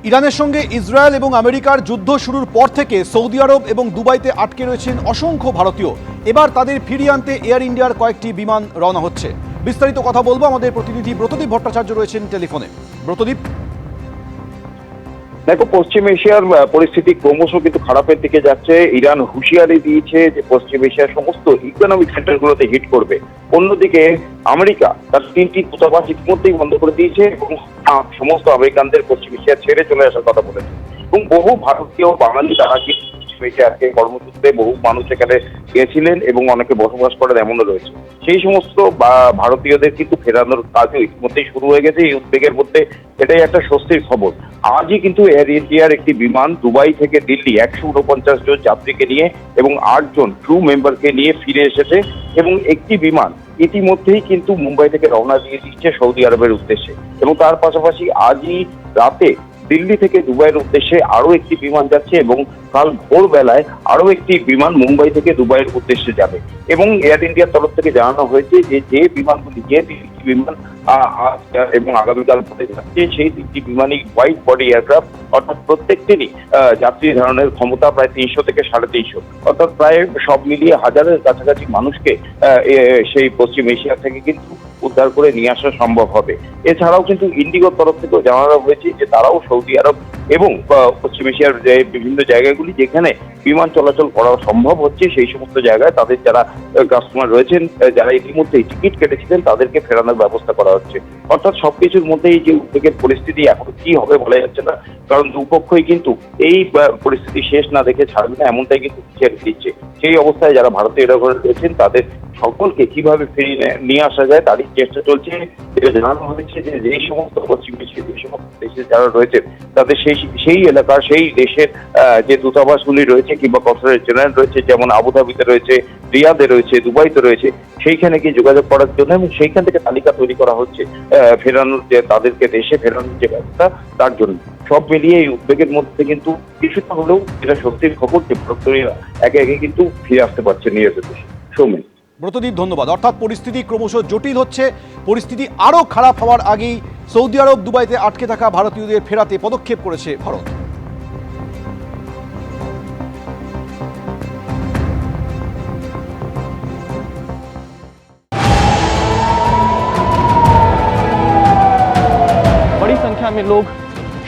ইরানের সঙ্গে ইসরায়েল এবং আমেরিকার যুদ্ধ শুরুর পর থেকে সৌদি আরব এবং দুবাইতে আটকে রয়েছেন অসংখ্য ভারতীয়। এবার তাদের ফিরিয়ে আনতে এয়ার ইন্ডিয়ার কয়েকটি বিমান রওনা হচ্ছে। বিস্তারিত কথা বলবো, আমাদের প্রতিনিধি ব্রতদীপ ভট্টাচার্য রয়েছেন টেলিফোনে। ব্রতদীপ, দেখো, পশ্চিম এশিয়ার পরিস্থিতি ক্রমশ কিন্তু খারাপের দিকে যাচ্ছে। ইরান হুঁশিয়ারি দিয়েছে যে পশ্চিম এশিয়ার সমস্ত ইকোনমিক সেন্টারগুলোতে হিট করবে। অন্যদিকে আমেরিকা তার 3টি দূতাবাস ইতিমধ্যেই বন্ধ করে দিয়েছে এবং সমস্ত আমেরিকানদের পশ্চিম এশিয়া ছেড়ে চলে আসার কথা বলেছে। এবং বহু ভারতীয় বাঙালি তারা কিন্তু পশ্চিম এশিয়াকে কর্মসূত্রে বহু মানুষ এখানে গিয়েছিলেন এবং অনেকে বসবাস করেন এমনও রয়েছে। সেই সমস্ত ভারতীয়দের কিন্তু ফেরানোর কাজও ইতিমধ্যেই শুরু হয়ে গেছে। এই উদ্বেগের মধ্যে এটাই একটা স্বস্তির খবর। আজই কিন্তু এয়ার ইন্ডিয়ার একটি বিমান দুবাই থেকে দিল্লি 149 জন যাত্রীকে নিয়ে এবং 8 জন ক্রু মেম্বারকে নিয়ে ফিরে এসেছে এবং একটি বিমান ইতিমধ্যেই কিন্তু মুম্বাই থেকে রওনা দিয়ে দিচ্ছে সৌদি আরবের উদ্দেশ্যে। এবং তার পাশাপাশি আজই রাতে দিল্লি থেকে দুবাইয়ের উদ্দেশ্যে আরো একটি বিমান যাচ্ছে এবং কাল ভোরবেলায় আরো একটি বিমান মুম্বাই থেকে দুবাইয়ের উদ্দেশ্যে যাবে। এবং এয়ার ইন্ডিয়ার তরফ থেকে জানানো হয়েছে যে বিমানগুলি বিমান আজ এবং আগামীকাল যাচ্ছে সেই 3টি বিমানই হোয়াইট বডি এয়ারক্রাফট, অর্থাৎ প্রত্যেকটিরই যাত্রী ধারণের ক্ষমতা প্রায় 300 থেকে 350, অর্থাৎ প্রায় সব মিলিয়ে হাজারের কাছাকাছি মানুষকে সেই পশ্চিম এশিয়া থেকে কিন্তু উদ্ধার করে নিয়ে আসা সম্ভব হবে। এছাড়াও কিন্তু ইন্ডিগোর তরফ থেকেও জানানো হয়েছে যে তারাও সৌদি আরব এবং পশ্চিম এশিয়ার যে বিভিন্ন জায়গাগুলি যেখানে বিমান চলাচল করা সম্ভব হচ্ছে সেই সমস্ত জায়গায় তাদের যারা কাস্টমার রয়েছেন, যারা ইতিমধ্যেই টিকিট কেটেছিলেন, তাদেরকে ফেরানোর ব্যবস্থা করা হচ্ছে। অর্থাৎ সবকিছুর মধ্যেই যে উদ্বেগের পরিস্থিতি এখন কি হবে বলা যাচ্ছে না, কারণ দুপক্ষই কিন্তু এই পরিস্থিতি শেষ না দেখে ছাড়বে না, এমনটাই কিন্তু হুঁশিয়ারি দিচ্ছে। সেই অবস্থায় যারা ভারতীয়রা রয়েছেন তাদের সকলকে কিভাবে ফিরিয়ে নিয়ে আসা যায় তারই চেষ্টা চলছে। এটা জানানো হয়েছে যে যেই সমস্ত পশ্চিম এশিয়ার যে সমস্ত দেশে যারা রয়েছেন তাদের সেই এলাকার সেই দেশের যে দূতাবাসগুলি রয়েছে কিংবা কনসুলেট জেনারেল রয়েছে, যেমন আবুধাবিতে রয়েছে, রিয়াদে রয়েছে, দুবাইতে রয়েছে, সেইখানে গিয়ে যোগাযোগ করার জন্য এবং সেইখান থেকে তালিকা তৈরি করা হচ্ছে ফেরানোর, যে তাদেরকে দেশে ফেরানোর যে ব্যবস্থা তার জন্য। সব মিলিয়ে এই উদ্বেগের মধ্যে কিন্তু কিছুটা হলেও এটা সত্যির খবর যে ভারতীয়রা একে একে কিন্তু ফিরে আসতে পারছে নিজেদের দেশে। সৌমেন। ব্রতদীপ, ধন্যবাদ। অর্থাৎ পরিস্থিতি ক্রমশ জটিল হচ্ছে। পরিস্থিতি আরও খারাপ হওয়ার আগেই সৌদি আরব দুবাইতে আটকে থাকা ভারতীয়দের ফেরাতে পদক্ষেপ করেছে ভারত। बड़ी संख्या में लोग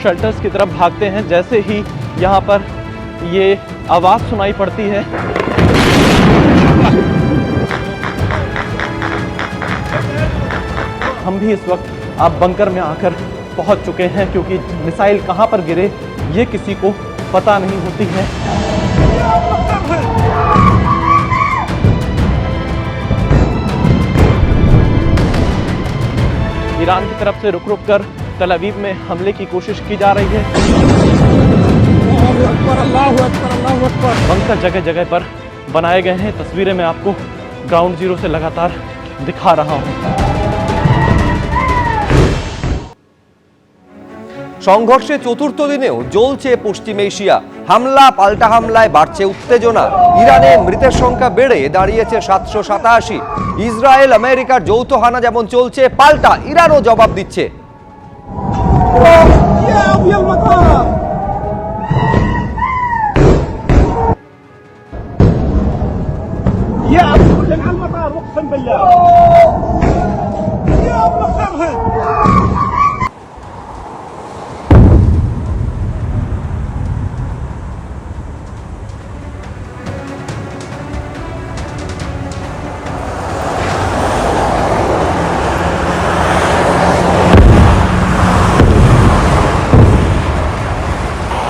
शेल्टर्स की तरफ भागते हैं जैसे ही यहाँ पर ये आवाज़ सुनाई पड़ती है। हम भी इस वक्त आप बंकर में आकर पहुंच चुके हैं क्योंकि मिसाइल कहां पर गिरे ये किसी को पता नहीं होती है। ईरान की तरफ से रुक रुक कर तल अवीव में हमले की कोशिश की जा रही है। बंकर जगह जगह पर बनाए गए हैं। तस्वीरें मैं आपको ग्राउंड जीरो से लगातार दिखा रहा हूं। সংঘর্ষে চতুর্থ দিনেও জ্বলছে পশ্চিম এশিয়া। হামলা পাল্টা হামলায় বাড়ছে উত্তেজনা। ইরানে মৃতের সংখ্যা বেড়ে দাঁড়িয়েছে 787। ইসরায়েল আমেরিকার যৌথ হানা যেমন চলছে, পাল্টা ইরানও জবাব দিচ্ছে।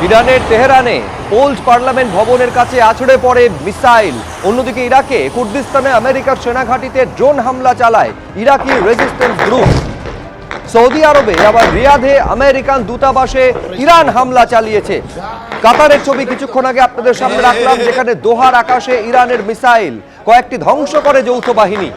ইরানের তেহরানে পোল্ড পার্লামেন্ট ভবনের কাছে আছড়ে পড়ে মিসাইল। অন্যদিকে ইরাকে কুর্দিস্তানে আমেরিকার সেনাঘাঁটিতে ড্রোন হামলা চালায় ইরাকি রেজিস্ট্যান্স গ্রুপ। সৌদি আরবে আবার রিয়াদে আমেরিকান দূতাবাসে ইরান হামলা চালিয়েছে। কাতারের ছবি কিছুক্ষণ আগে আপনাদের সামনে রাখলাম, যেখানে দোহার আকাশে ইরানের মিসাইল কয়েকটি ধ্বংস করে যৌথ বাহিনী।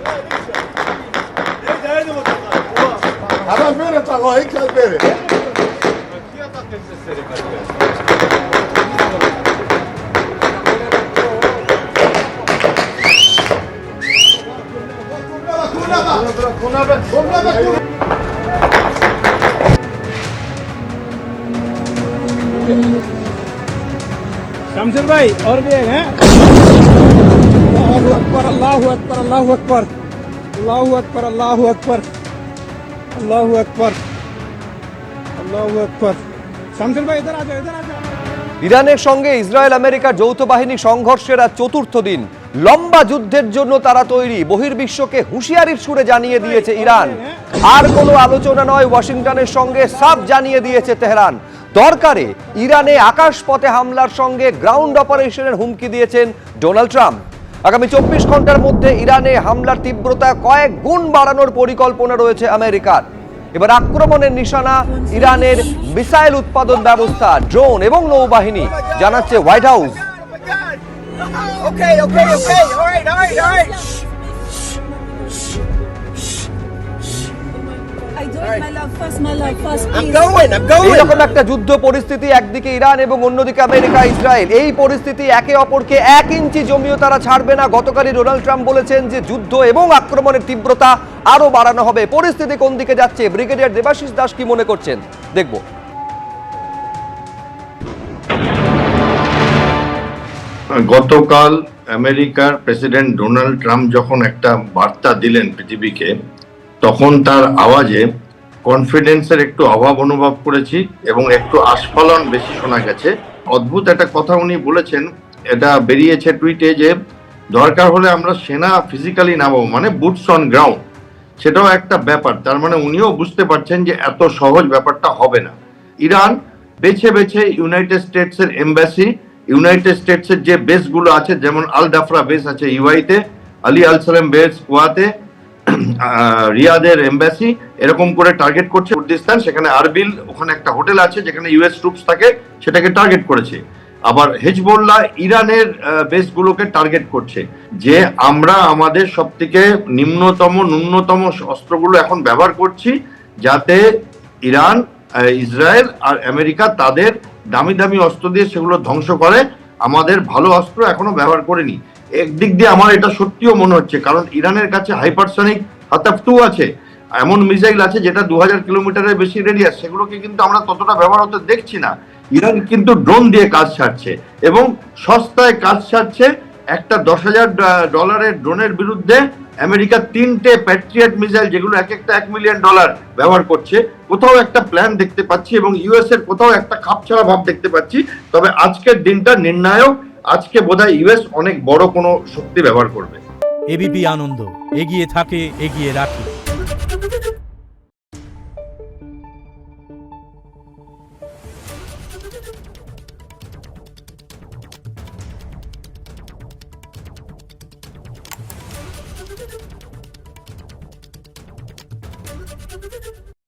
शमशेर भाई और भी एक हैं अल्लाहु अकबर अल्लाहु अकबर अल्लाहु अकबर अल्लाहु अकबर अल्लाहु अकबर अल्लाहु अकबर अल्लाहु अकबर शमशेर भाई इधर आ जाओ इधर आ जाओ ইরানের সঙ্গে ইসরায়েল আমেরিকার যৌথ বাহিনী সংঘর্ষের আজ চতুর্থ দিন। লম্বা যুদ্ধের জন্য তারা তৈরি, বহির্বিশ্বকে হুঁশিয়ারির সুরে জানিয়ে দিয়েছে ইরান। আর কোনো আলোচনা নয়, ওয়াশিংটনের সঙ্গে সাফ জানিয়ে দিয়েছে তেহরান। দরকারে ইরানে আকাশপথে হামলার সঙ্গে গ্রাউন্ড অপারেশনের হুমকি দিয়েছেন ডোনাল্ড ট্রাম্প। আগামী 24 ঘন্টার মধ্যে ইরানে হামলার তীব্রতা কয়েক গুণ বাড়ানোর পরিকল্পনা রয়েছে আমেরিকার। এবার আক্রমণের নিশানা ইরানের মিসাইল উৎপাদন ব্যবস্থা, ড্রোন এবং নৌবাহিনী, জানাচ্ছে white house. Okay. All right. I do it, my love first, please. I'm going. এইরকম একটা যুদ্ধ পরিস্থিতি, একদিকে ইরান এবং অন্যদিকে আমেরিকা ইসরায়েল। এই পরিস্থিতি একে অপরকে 1 ইঞ্চি জমিও তারা ছাড়বে না। গতকালই ডোনাল্ড ট্রাম্প বলেছেন যে যুদ্ধ এবং আক্রমণের তীব্রতা আরো বাড়ানো হবে। পরিস্থিতি কোন দিকে যাচ্ছে, ব্রিগেডিয়ার দেবাশিস দাস কি মনে করছেন, দেখব। গতকাল আমেরিকার প্রেসিডেন্ট ডোনাল্ড ট্রাম্প যখন একটা বার্তা দিলেন পৃথিবীকে, তখন তার আওয়াজে কনফিডেন্সের একটু অভাব অনুভব করেছি এবং একটু আস্ফালন বেশি শোনা গেছে। অদ্ভুত একটা কথা উনি বলেছেন, এটা বেরিয়েছে টুইটে, যে দরকার হলে আমরা সেনা ফিজিক্যালি নামাবো, মানে বুটস অন গ্রাউন্ড। সেটাও একটা ব্যাপার, তার মানে উনিও বুঝতে পারছেন যে এত সহজ ব্যাপারটা হবে না। ইরান বেছে বেছে ইউনাইটেড স্টেটসের এমবাসি, ইউনাইটেড স্টেটসের যে বেসগুলো আছে, যেমন আল ডাফরা বেস আছে ইউআইতে, আলী আল সালেম বেস কুয়াতে, রিয়াদের এমবাসি, এরকম করে টার্গেট করছে কুর্দিস্তান। সেখানে আরবিল, ওখানে একটা হোটেল আছে যেখানে ইউএস ট্রুপস থাকে, সেটাকে টার্গেট করেছে। আবার হিজবুল্লাহ ইরানের বেসগুলোকে টার্গেট করছে, যে আমরা আমাদের সব থেকে ন্যূনতম অস্ত্রগুলো এখন ব্যবহার করছি, যাতে ইরান, ইসরায়েল আর আমেরিকা তাদের দামি অস্ত্র দিয়ে সেগুলো ধ্বংস করে। আমাদের ভালো অস্ত্র এখনো ব্যবহার করেনি। একদিক দিয়ে আমার এটা সত্যিও মনে হচ্ছে, কারণ ইরানের কাছে হাইপারসনিক হাতাফ 2 আছে, এমন মিসাইল আছে যেটা 2000 কিলোমিটারের বেশি রেডিয়াস, সেগুলোকে কিন্তু আমরা ততটা ব্যবহার হতে দেখছি না। ইরান কিন্তু ড্রোন দিয়ে কাজ সারছে এবং সস্তায় কাজ সারছে। একটা $10,000 ড্রোনের বিরুদ্ধে আমেরিকা 3টে প্যাট্রিয়ট মিসাইল, যেগুলো একটা $1 মিলিয়ন ব্যবহার করছে। কোথাও একটা প্ল্যান দেখতে পাচ্ছি এবং ইউএস এর কোথাও একটা খাপছাড়া ভাব দেখতে পাচ্ছি। তবে আজকের দিনটা নির্ণায়ক। আজকে বোধহয় ইউএস অনেক বড় কোনো শক্তি ব্যবহার করবে। এবিপি আনন্দ, এগিয়ে থাকে, এগিয়ে রাখে।